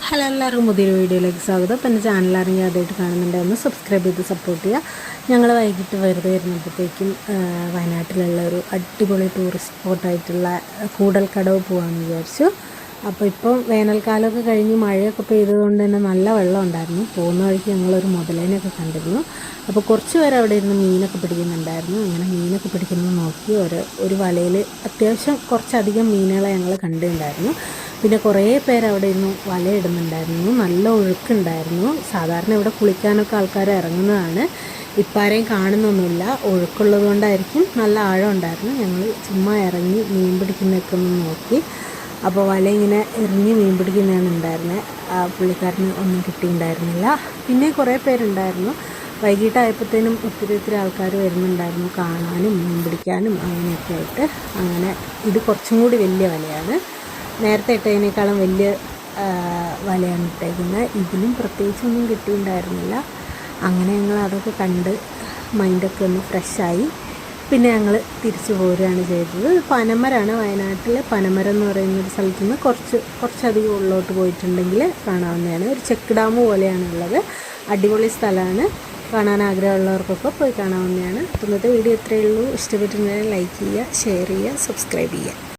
Hello, എല്ലാവർക്കും പുതിയൊരു വീഡിയോയിലേക്ക് സ്വാഗതം. അപ്പോൾ എൻ്റെ ചാനൽ അറിഞ്ഞ് ആദ്യമായിട്ട് കാണുന്നുണ്ട് ഒന്ന് സബ്സ്ക്രൈബ് ചെയ്ത് സപ്പോർട്ട് ചെയ്യുക. ഞങ്ങൾ വൈകിട്ട് വെറുതെ ഇരുന്നപ്പോഴത്തേക്കും വയനാട്ടിലുള്ള ഒരു അടിപൊളി ടൂറിസ്റ്റ് സ്പോട്ടായിട്ടുള്ള കൂടൽക്കടവ് പോകാമെന്ന് വിചാരിച്ചു. അപ്പോൾ ഇപ്പം വേനൽക്കാലമൊക്കെ കഴിഞ്ഞ് മഴയൊക്കെ പെയ്തതുകൊണ്ട് തന്നെ നല്ല വെള്ളം ഉണ്ടായിരുന്നു. പോകുന്ന വഴിക്ക് ഞങ്ങളൊരു മുതലേനെയൊക്കെ കണ്ടിരുന്നു. അപ്പോൾ കുറച്ച് പേര് അവിടെ ഇരുന്ന് മീനൊക്കെ പിടിക്കുന്നുണ്ടായിരുന്നു. അങ്ങനെ മീനൊക്കെ പിടിക്കുന്നത് നോക്കി ഒരു വലയിൽ അത്യാവശ്യം കുറച്ചധികം മീനുകളെ ഞങ്ങൾ കണ്ടിട്ടുണ്ടായിരുന്നു. പിന്നെ കുറേ പേര് അവിടെ ഇരുന്ന് വലയിടുന്നുണ്ടായിരുന്നു. നല്ല ഒഴുക്കുണ്ടായിരുന്നു. സാധാരണ ഇവിടെ കുളിക്കാനൊക്കെ ആൾക്കാർ ഇറങ്ങുന്നതാണ്. ഇപ്പാരെയും കാണുന്നൊന്നുമില്ല. ഒഴുക്കുള്ളത് കൊണ്ടായിരിക്കും. നല്ല ആഴം ഉണ്ടായിരുന്നു. ഞങ്ങൾ ചുമ്മാ ഇറങ്ങി മീൻ പിടിക്കുന്നതൊക്കെ ഒന്ന് നോക്കി. അപ്പോൾ വല ഇങ്ങനെ എറിഞ്ഞ് മീൻ പിടിക്കുന്നതാണ് ഉണ്ടായിരുന്നത്. പുള്ളിക്കാരന് ഒന്നും കിട്ടിയിട്ടുണ്ടായിരുന്നില്ല. പിന്നെ കുറേ പേരുണ്ടായിരുന്നു. വൈകിട്ടായപ്പോഴത്തേനും ഒത്തിരി ആൾക്കാർ വരുന്നുണ്ടായിരുന്നു കാണാനും മീൻ പിടിക്കാനും അങ്ങനെയൊക്കെ ആയിട്ട്. അങ്ങനെ ഇത് കുറച്ചും കൂടി വലിയ വലയാണ്. നേരത്തെ ഇട്ടതിനേക്കാളും വലിയ വലയാണ് ഇട്ടേക്കുന്നത്. ഇതിലും പ്രത്യേകിച്ചൊന്നും കിട്ടിയിട്ടുണ്ടായിരുന്നില്ല. അങ്ങനെ ഞങ്ങൾ അതൊക്കെ കണ്ട് മൈൻഡൊക്കെ ഒന്ന് ഫ്രഷായി. പിന്നെ ഞങ്ങൾ തിരിച്ചു പോരുകയാണ് ചെയ്തത്. പനമരമാണ്. വയനാട്ടിൽ പനമരം എന്ന് പറയുന്നൊരു സ്ഥലത്തു നിന്ന് കുറച്ചധികം ഉള്ളോട്ട് പോയിട്ടുണ്ടെങ്കിൽ കാണാവുന്നതാണ്. ഒരു ചെക്ക് ഡാം പോലെയാണ് ഉള്ളത്. അടിപൊളി സ്ഥലമാണ്. കാണാൻ ആഗ്രഹമുള്ളവർക്കൊക്കെ പോയി കാണാവുന്നതാണ്. ഇന്നത്തെ വീഡിയോ ഇത്രയേ ഉള്ളൂ. ഇഷ്ടപ്പെട്ടിട്ടുണ്ടെങ്കിൽ ലൈക്ക് ചെയ്യുക, ഷെയർ ചെയ്യുക, സബ്സ്ക്രൈബ് ചെയ്യുക.